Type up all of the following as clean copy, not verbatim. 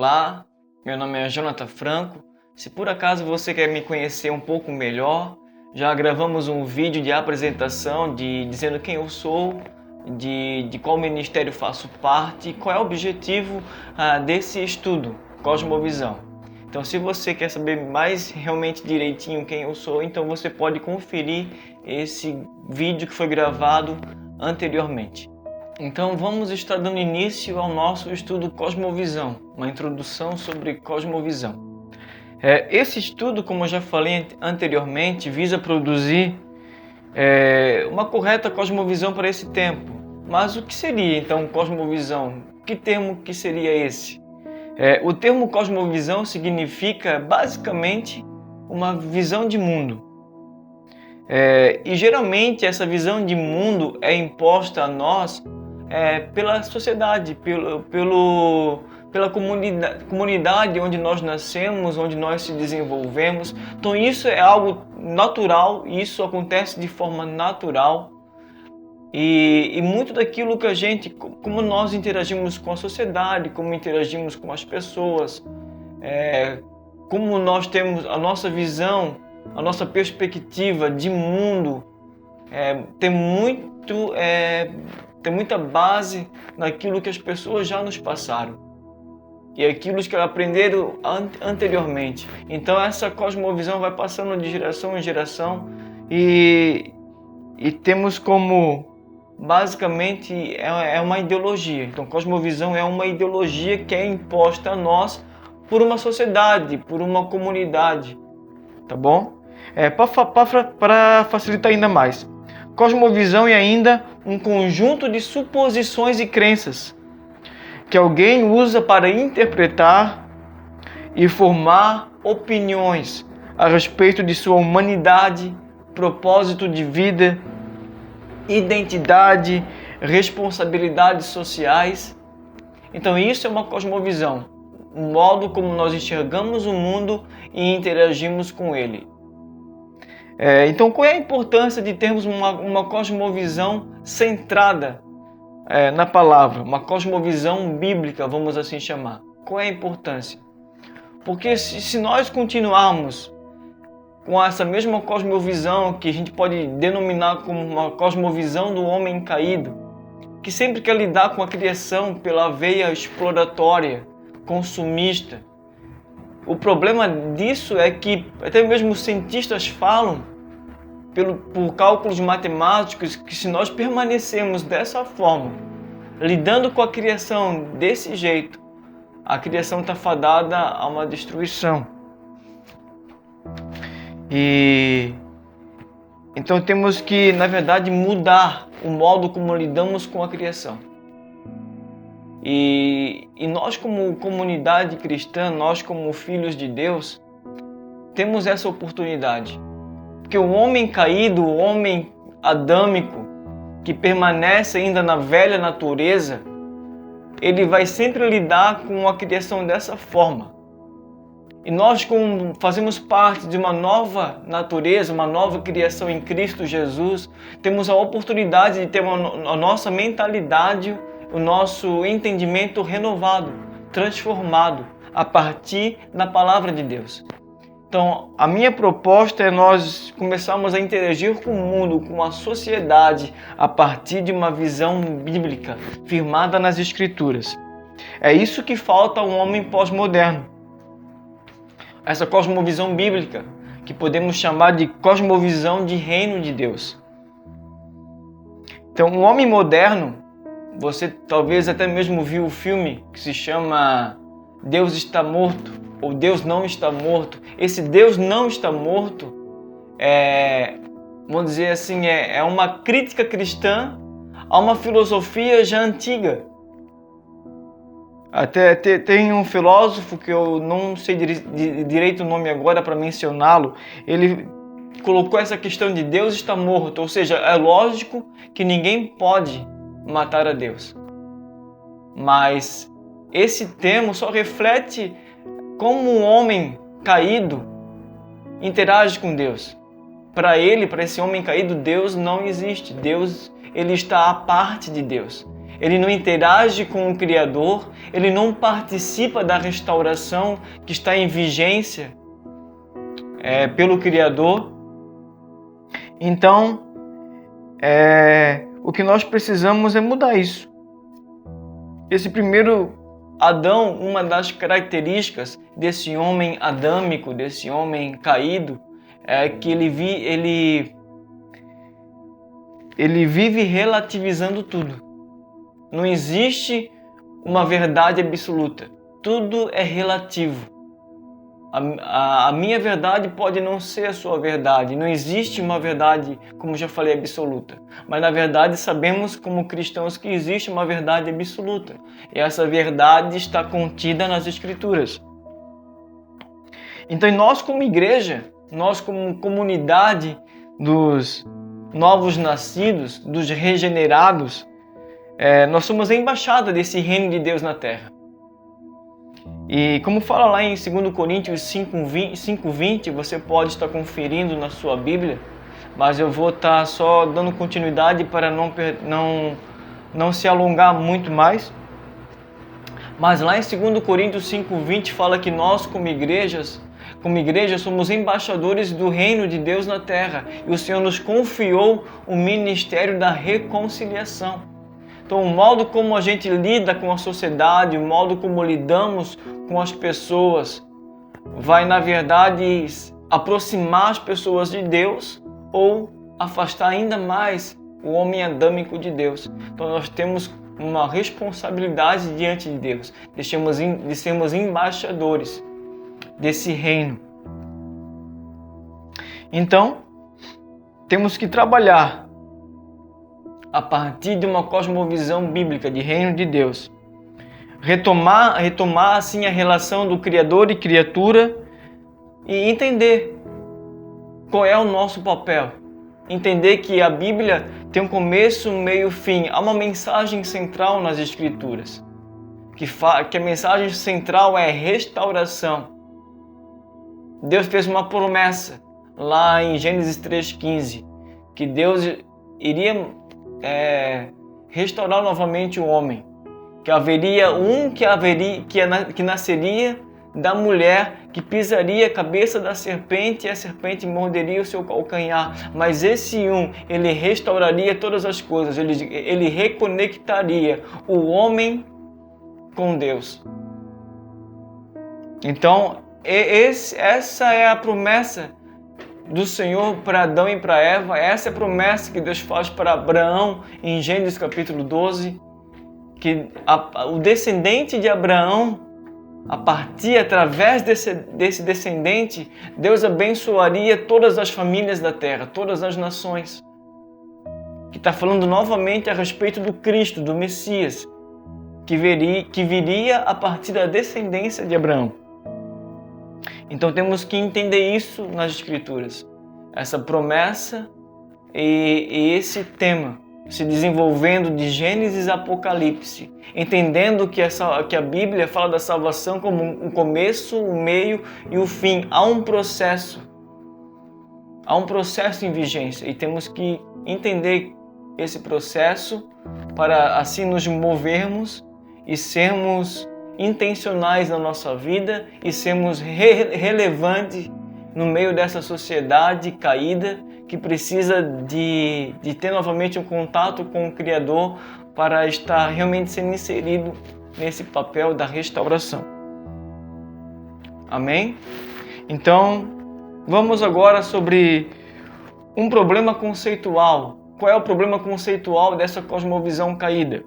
Olá, meu nome é Jonathan Franco. Se por acaso você quer me conhecer um pouco melhor, já gravamos um vídeo de apresentação dizendo quem eu sou, de qual ministério faço parte e qual é o objetivo desse estudo, Cosmovisão. Então, se você quer saber mais realmente direitinho quem eu sou, então você pode conferir esse vídeo que foi gravado anteriormente. Então vamos estar dando início ao nosso estudo Cosmovisão, uma introdução sobre Cosmovisão. Esse estudo, como eu já falei anteriormente, visa produzir uma correta cosmovisão para esse tempo. Mas o que seria então cosmovisão? Que termo que seria esse? O termo cosmovisão significa basicamente uma visão de mundo. E geralmente essa visão de mundo é imposta a nós pela sociedade, pela comunidade onde nós nascemos, onde nós se desenvolvemos. Então isso é algo natural, isso acontece de forma natural. E muito daquilo que como nós interagimos com a sociedade, como interagimos com as pessoas, como nós temos a nossa visão, a nossa perspectiva de mundo, tem muita base naquilo que as pessoas já nos passaram e aquilo que aprenderam anteriormente. Então essa cosmovisão vai passando de geração em geração e temos como basicamente é uma ideologia. Então cosmovisão é uma ideologia que é imposta a nós por uma sociedade, por uma comunidade, tá bom? Para facilitar ainda mais, cosmovisão é ainda um conjunto de suposições e crenças que alguém usa para interpretar e formar opiniões a respeito de sua humanidade, propósito de vida, identidade, responsabilidades sociais. Então isso é uma cosmovisão, um modo como nós enxergamos o mundo e interagimos com ele. Então qual é a importância de termos uma cosmovisão centrada na palavra, uma cosmovisão bíblica, vamos assim chamar? Qual é a importância? Porque se nós continuarmos com essa mesma cosmovisão que a gente pode denominar como uma cosmovisão do homem caído, que sempre quer lidar com a criação pela veia exploratória, consumista. O problema disso é que até mesmo os cientistas falam, por cálculos matemáticos, que se nós permanecermos dessa forma, lidando com a criação desse jeito, a criação está fadada a uma destruição. Então temos que, na verdade, mudar o modo como lidamos com a criação. E nós, como comunidade cristã, nós como filhos de Deus, temos essa oportunidade. Porque o homem caído, o homem adâmico, que permanece ainda na velha natureza, ele vai sempre lidar com a criação dessa forma. E nós, como fazemos parte de uma nova natureza, uma nova criação em Cristo Jesus, temos a oportunidade de ter a nossa mentalidade, o nosso entendimento renovado, transformado a partir da palavra de Deus. Então, a minha proposta é nós começarmos a interagir com o mundo, com a sociedade, a partir de uma visão bíblica, firmada nas Escrituras. É isso que falta ao homem pós-moderno. Essa cosmovisão bíblica, que podemos chamar de cosmovisão de reino de Deus. Então, o homem moderno, você talvez até mesmo viu o filme que se chama Deus está morto, ou Deus não está morto. Esse Deus não está morto vamos dizer assim, é uma crítica cristã a uma filosofia já antiga. Até tem um filósofo que eu não sei direito o nome agora para mencioná-lo, ele colocou essa questão de Deus está morto, ou seja, é lógico que ninguém pode matar a Deus. Mas esse termo só reflete como um homem caído interage com Deus. Para esse homem caído, Deus não existe. Deus, ele está à parte de Deus. ele não interage com o Criador, ele não participa da restauração que está em vigência pelo Criador. Então, o que nós precisamos é mudar isso. Esse primeiro Adão, uma das características desse homem adâmico, desse homem caído, é que ele vive relativizando tudo. Não existe uma verdade absoluta. Tudo é relativo. A minha verdade pode não ser a sua verdade. Não existe uma verdade, como já falei, absoluta. Mas na verdade sabemos como cristãos que existe uma verdade absoluta. E essa verdade está contida nas Escrituras. Então nós como igreja, nós como comunidade dos novos nascidos, dos regenerados, nós somos a embaixada desse reino de Deus na terra. E como fala lá em 2 Coríntios 5:20, você pode estar conferindo na sua Bíblia, mas eu vou estar só dando continuidade para não se alongar muito mais. Mas lá em 2 Coríntios 5:20 fala que nós como igreja somos embaixadores do reino de Deus na terra, e o Senhor nos confiou o ministério da reconciliação. Então, o modo como a gente lida com a sociedade, o modo como lidamos com as pessoas, vai, na verdade, aproximar as pessoas de Deus ou afastar ainda mais o homem adâmico de Deus. Então, nós temos uma responsabilidade diante de Deus, de sermos embaixadores desse reino. Então, temos que trabalhar a partir de uma cosmovisão bíblica de reino de Deus. Retomar assim a relação do Criador e criatura e entender qual é o nosso papel. Entender que a Bíblia tem um começo, meio e fim. Há uma mensagem central nas Escrituras. Que a mensagem central é restauração. Deus fez uma promessa lá em Gênesis 3:15, que Deus iria restaurar novamente o homem, que haveria que nasceria da mulher, que pisaria a cabeça da serpente e a serpente morderia o seu calcanhar, mas esse ele restauraria todas as coisas, ele reconectaria o homem com Deus. Então, essa é a promessa do Senhor para Adão e para Eva. Essa é a promessa que Deus faz para Abraão em Gênesis capítulo 12, que o descendente de Abraão, através desse descendente, Deus abençoaria todas as famílias da terra, todas as nações. Que está falando novamente a respeito do Cristo, do Messias, que viria a partir da descendência de Abraão. Então temos que entender isso nas Escrituras, essa promessa e esse tema se desenvolvendo de Gênesis a Apocalipse, entendendo que a Bíblia fala da salvação como um começo, um meio e o fim. Há um processo em vigência e temos que entender esse processo para assim nos movermos e sermos intencionais na nossa vida e sermos relevantes no meio dessa sociedade caída que precisa de ter novamente um contato com o Criador para estar realmente sendo inserido nesse papel da restauração. Amém? Então, vamos agora sobre um problema conceitual. Qual é o problema conceitual dessa cosmovisão caída?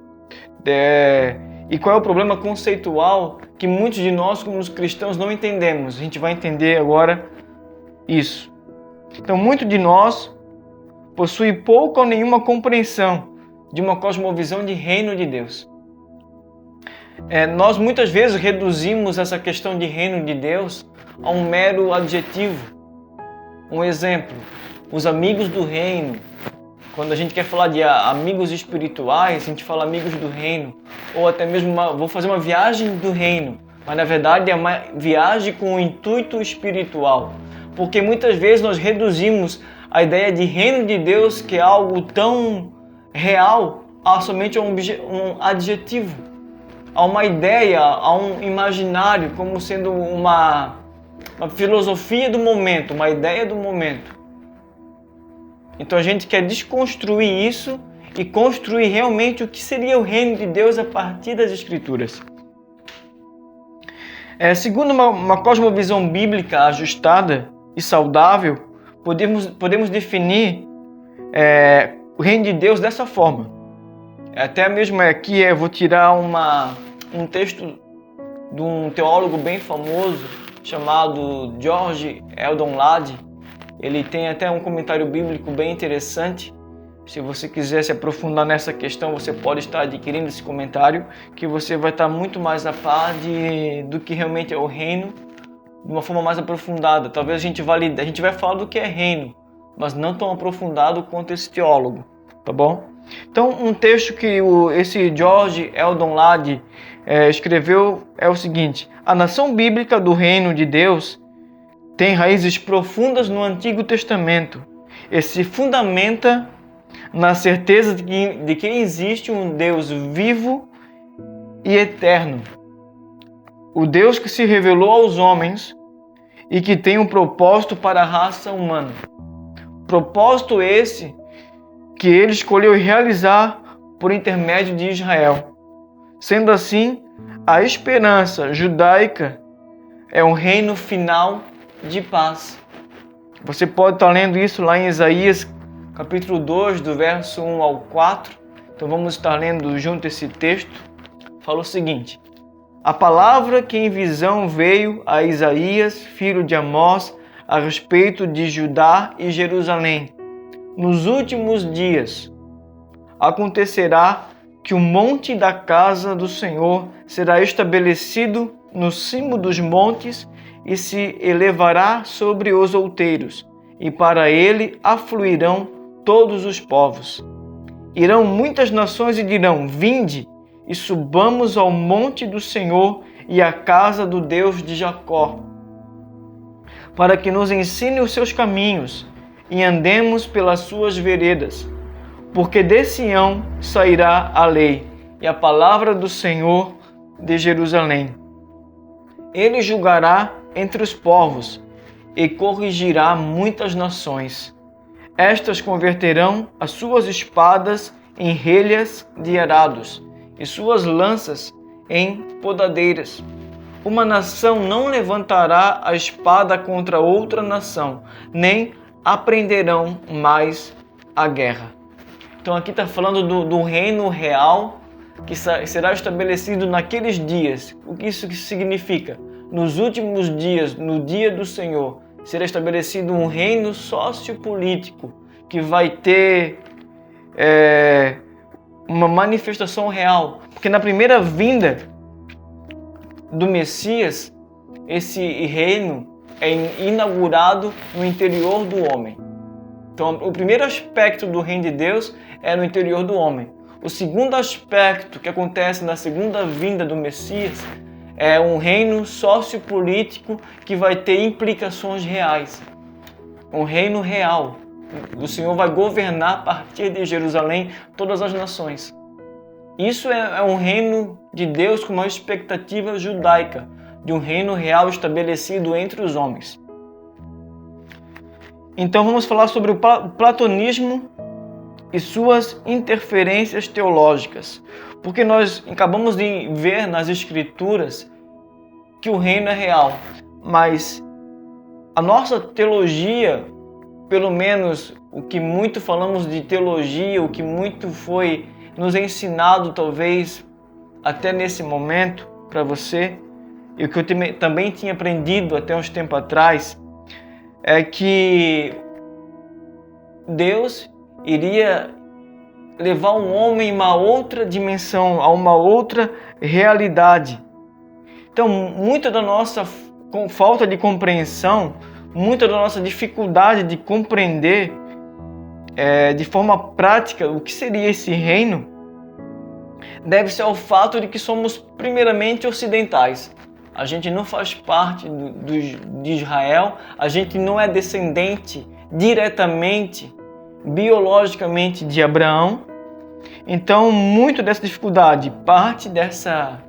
E qual é o problema conceitual que muitos de nós, como os cristãos, não entendemos? A gente vai entender agora isso. Então, muitos de nós possuem pouca ou nenhuma compreensão de uma cosmovisão de reino de Deus. Nós muitas vezes reduzimos essa questão de reino de Deus a um mero adjetivo. Um exemplo, os amigos do reino. Quando a gente quer falar de amigos espirituais, a gente fala amigos do reino. Ou até mesmo, vou fazer uma viagem do reino. Mas na verdade é uma viagem com um intuito espiritual. Porque muitas vezes nós reduzimos a ideia de reino de Deus, que é algo tão real, a somente um adjetivo, a uma ideia, a um imaginário, como sendo uma filosofia do momento, uma ideia do momento. Então a gente quer desconstruir isso e construir realmente o que seria o reino de Deus a partir das Escrituras. Segundo uma cosmovisão bíblica ajustada e saudável, podemos definir o reino de Deus dessa forma. Até mesmo aqui eu vou tirar um texto de um teólogo bem famoso chamado George Eldon Ladd. Ele tem até um comentário bíblico bem interessante. Se você quiser se aprofundar nessa questão, você pode estar adquirindo esse comentário, que você vai estar muito mais a par do que realmente é o reino, de uma forma mais aprofundada. Talvez a gente vai falar do que é reino, mas não tão aprofundado quanto esse teólogo, tá bom? Então, um texto que esse George Eldon Ladd escreveu é o seguinte: a nação bíblica do reino de Deus tem raízes profundas no Antigo Testamento e se fundamenta na certeza de que existe um Deus vivo e eterno, o Deus que se revelou aos homens e que tem um propósito para a raça humana. Propósito esse que ele escolheu realizar por intermédio de Israel. Sendo assim, a esperança judaica é um reino final de paz. Você pode estar lendo isso lá em Isaías capítulo 2, do verso 1 ao 4. Então vamos estar lendo junto esse texto. Fala o seguinte: a palavra que em visão veio a Isaías, filho de Amós, a respeito de Judá e Jerusalém. Nos últimos dias acontecerá que o monte da casa do Senhor será estabelecido no cimo dos montes e se elevará sobre os outeiros, e para ele afluirão todos os povos. Irão muitas nações e dirão: vinde e subamos ao monte do Senhor e à casa do Deus de Jacó, para que nos ensine os seus caminhos e andemos pelas suas veredas. Porque de Sião sairá a lei e a palavra do Senhor de Jerusalém. Ele julgará entre os povos e corrigirá muitas nações. Estas converterão as suas espadas em relhas de arados e suas lanças em podadeiras. Uma nação não levantará a espada contra outra nação, nem aprenderão mais a guerra. Então aqui está falando do reino real que será estabelecido naqueles dias. O que isso significa? Nos últimos dias, no dia do Senhor, será estabelecido um reino sociopolítico que vai ter uma manifestação real. Porque na primeira vinda do Messias, esse reino é inaugurado no interior do homem. Então, o primeiro aspecto do reino de Deus é no interior do homem. O segundo aspecto que acontece na segunda vinda do Messias é um reino sociopolítico que vai ter implicações reais. Um reino real. O Senhor vai governar a partir de Jerusalém todas as nações. Isso é um reino de Deus com uma expectativa judaica, de um reino real estabelecido entre os homens. Então vamos falar sobre o platonismo e suas interferências teológicas, porque nós acabamos de ver nas Escrituras que o reino é real, mas a nossa teologia, pelo menos o que muito falamos de teologia, o que muito foi nos ensinado talvez até nesse momento para você, e o que eu também tinha aprendido até uns tempos atrás, é que Deus iria levar um homem a uma outra dimensão, a uma outra realidade. Então, muita da nossa falta de compreensão, muita da nossa dificuldade de compreender de forma prática o que seria esse reino, deve-se ao fato de que somos primeiramente ocidentais. A gente não faz parte de Israel, a gente não é descendente diretamente, biologicamente de Abraão, Então, muito dessa dificuldade parte dessa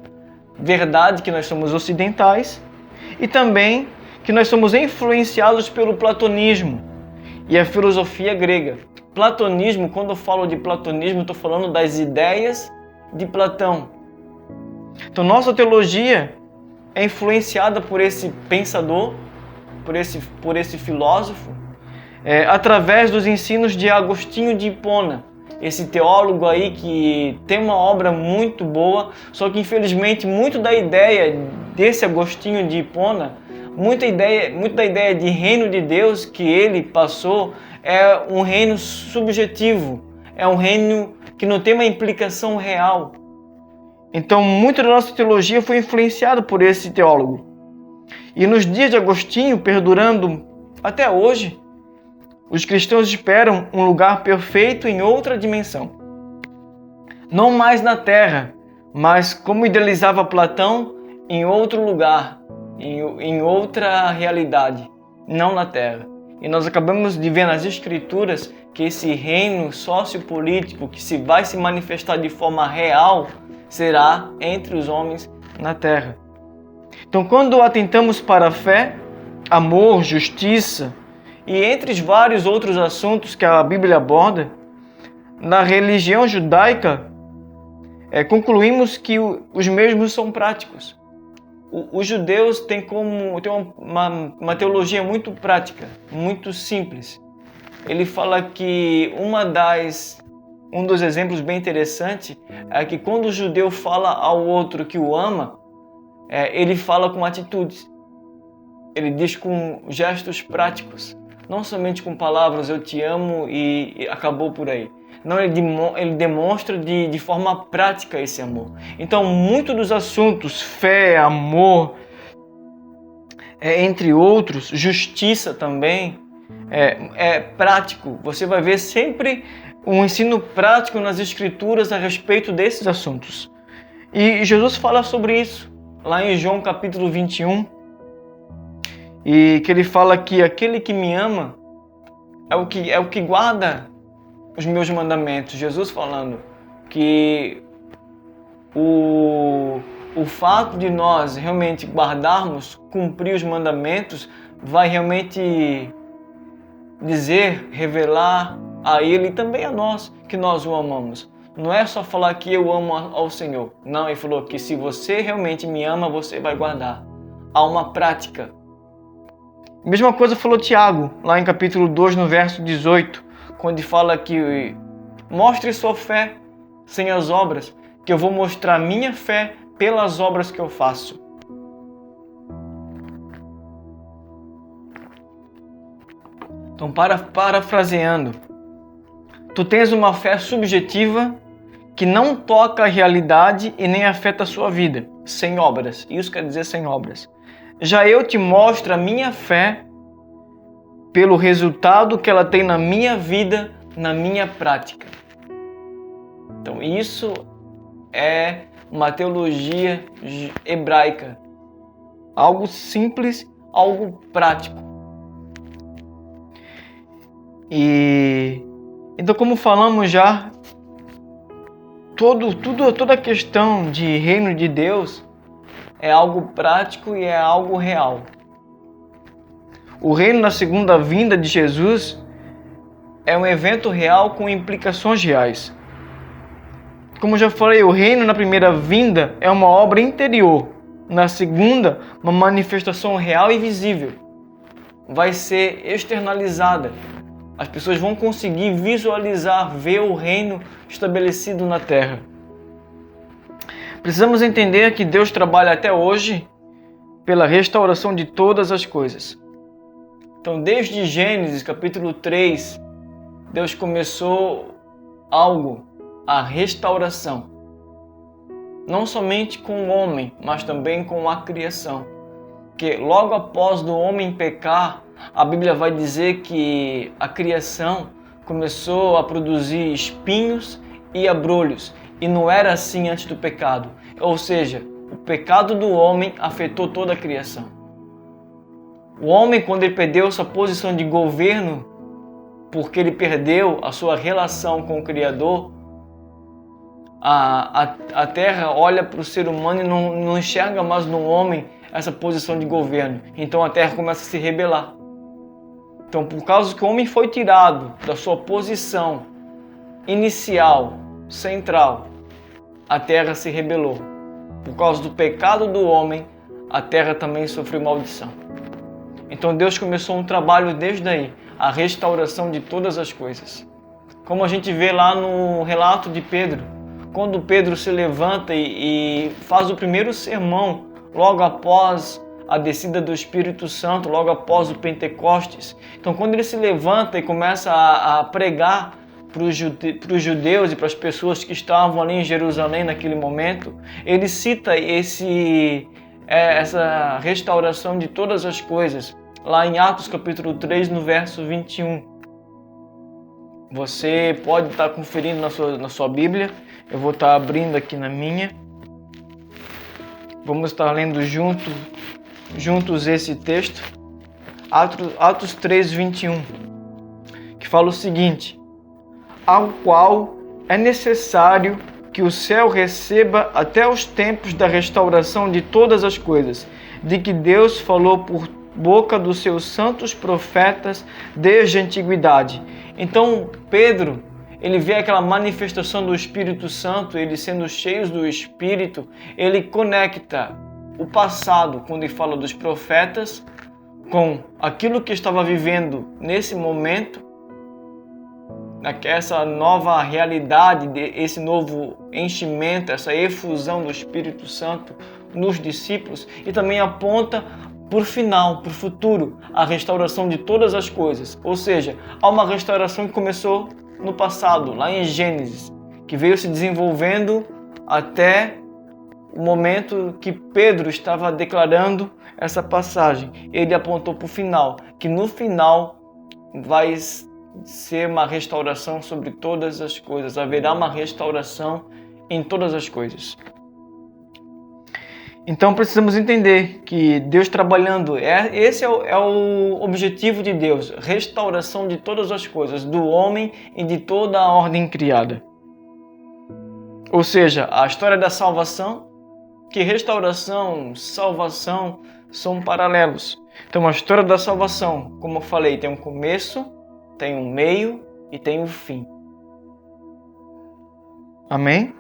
verdade que nós somos ocidentais e também que nós somos influenciados pelo platonismo e a filosofia grega. Platonismo, quando eu falo de platonismo, estou falando das ideias de Platão. Então, nossa teologia é influenciada por esse pensador, por esse filósofo, através dos ensinos de Agostinho de Hipona, esse teólogo aí que tem uma obra muito boa, só que infelizmente muito da ideia desse Agostinho de Hipona, muito da ideia de reino de Deus que ele passou é um reino subjetivo, é um reino que não tem uma implicação real. Então, muito da nossa teologia foi influenciada por esse teólogo. E nos dias de Agostinho, perdurando até hoje, os cristãos esperam um lugar perfeito em outra dimensão. Não mais na Terra, mas como idealizava Platão, em outro lugar, em outra realidade, não na Terra. E nós acabamos de ver nas Escrituras que esse reino sociopolítico que vai se manifestar de forma real será entre os homens na Terra. Então, quando atentamos para a fé, amor, justiça e entre os vários outros assuntos que a Bíblia aborda, na religião judaica, concluímos que os mesmos são práticos. Os judeus têm uma teologia muito prática, muito simples. Ele fala que um dos exemplos bem interessantes é que quando o judeu fala ao outro que o ama, ele fala com atitudes. Ele diz com gestos práticos, não somente com palavras, eu te amo e acabou por aí. Não, ele demonstra de forma prática esse amor. Então, muito dos assuntos, fé, amor, entre outros, justiça também, é prático. Você vai ver sempre um ensino prático nas Escrituras a respeito desses assuntos. E Jesus fala sobre isso, lá em João capítulo 21, e que ele fala que aquele que me ama é o que guarda os meus mandamentos. Jesus falando que o fato de nós realmente guardarmos, cumprir os mandamentos, vai realmente revelar a Ele e também a nós que nós o amamos. Não é só falar que eu amo ao Senhor. Não, Ele falou que se você realmente me ama, você vai guardar. Há uma prática. Mesma coisa falou Tiago, lá em capítulo 2, no verso 18, quando fala que mostre sua fé sem as obras, que eu vou mostrar minha fé pelas obras que eu faço. Então, parafraseando, tu tens uma fé subjetiva que não toca a realidade e nem afeta a sua vida, sem obras. Isso quer dizer sem obras. Já eu te mostro a minha fé pelo resultado que ela tem na minha vida, na minha prática. Então, isso é uma teologia hebraica. Algo simples, algo prático. Então, como falamos já, toda a questão de reino de Deus é algo prático e é algo real. O reino na segunda vinda de Jesus é um evento real com implicações reais. Como já falei, o reino na primeira vinda é uma obra interior. Na segunda, uma manifestação real e visível. Vai ser externalizada. As pessoas vão conseguir visualizar, ver o reino estabelecido na terra. Precisamos entender que Deus trabalha até hoje pela restauração de todas as coisas. Então, desde Gênesis capítulo 3, Deus começou a restauração. Não somente com o homem, mas também com a criação. Que logo após do homem pecar, a Bíblia vai dizer que a criação começou a produzir espinhos e abrolhos. E não era assim antes do pecado. Ou seja, o pecado do homem afetou toda a criação. O homem, quando ele perdeu sua posição de governo, porque ele perdeu a sua relação com o Criador, A terra olha para o ser humano e não enxerga mais no homem essa posição de governo. Então a terra começa a se rebelar. Então, por causa que o homem foi tirado da sua posição inicial, central, a terra se rebelou. Por causa do pecado do homem, a terra também sofreu maldição. Então Deus começou um trabalho desde aí, a restauração de todas as coisas. Como a gente vê lá no relato de Pedro, quando Pedro se levanta e faz o primeiro sermão, logo após a descida do Espírito Santo, logo após o Pentecostes. Então, quando ele se levanta e começa a pregar para os judeus e para as pessoas que estavam ali em Jerusalém naquele momento, ele cita essa restauração de todas as coisas, lá em Atos capítulo 3, no verso 21. Você pode estar conferindo na sua Bíblia, eu vou estar abrindo aqui na minha. Vamos estar lendo juntos esse texto, Atos 3, 21, que fala o seguinte: ao qual é necessário que o céu receba até os tempos da restauração de todas as coisas, de que Deus falou por boca dos seus santos profetas desde a antiguidade. Então Pedro, ele vê aquela manifestação do Espírito Santo, ele sendo cheio do Espírito, ele conecta o passado, quando ele fala dos profetas, com aquilo que estava vivendo nesse momento, essa nova realidade, esse novo enchimento, essa efusão do Espírito Santo nos discípulos, e também aponta por final, por futuro, a restauração de todas as coisas. Ou seja, há uma restauração que começou no passado, lá em Gênesis, que veio se desenvolvendo até o momento que Pedro estava declarando essa passagem. Ele apontou para o final, que no final vai ser uma restauração sobre todas as coisas. Haverá uma restauração em todas as coisas. Então precisamos entender que Deus trabalhando, esse é o objetivo de Deus, restauração de todas as coisas, do homem e de toda a ordem criada. Ou seja, a história da salvação, que restauração, salvação são paralelos. Então a história da salvação, como eu falei, tem um começo, tem um meio e tem um fim. Amém?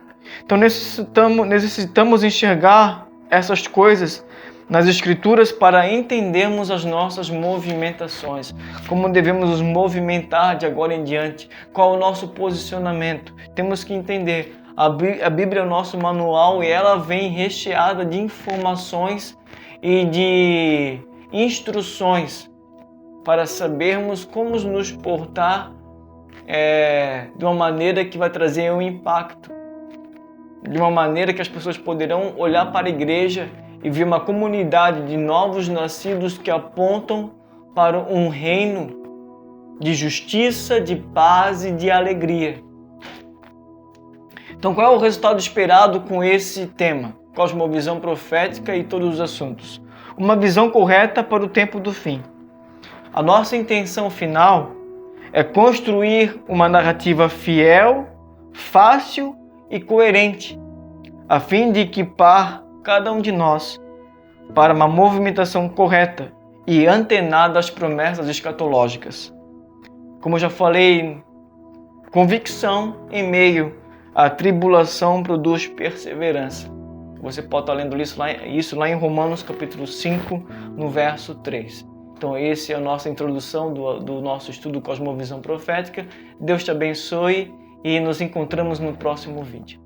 Então necessitamos enxergar essas coisas nas Escrituras para entendermos as nossas movimentações, como devemos nos movimentar de agora em diante, qual é o nosso posicionamento. Temos que entender, a Bíblia é o nosso manual e ela vem recheada de informações e de instruções para sabermos como nos portar de uma maneira que vai trazer um impacto, de uma maneira que as pessoas poderão olhar para a igreja e ver uma comunidade de novos nascidos que apontam para um reino de justiça, de paz e de alegria. Então, qual é o resultado esperado com esse tema? Cosmovisão profética e todos os assuntos. Uma visão correta para o tempo do fim. A nossa intenção final é construir uma narrativa fiel, fácil e coerente, a fim de equipar cada um de nós para uma movimentação correta e antenada às promessas escatológicas. Como eu já falei, convicção em meio à tribulação produz perseverança. Você pode estar lendo isso lá em Romanos capítulo 5, no verso 3. Então essa é a nossa introdução do nosso estudo Cosmovisão Profética. Deus te abençoe e nos encontramos no próximo vídeo.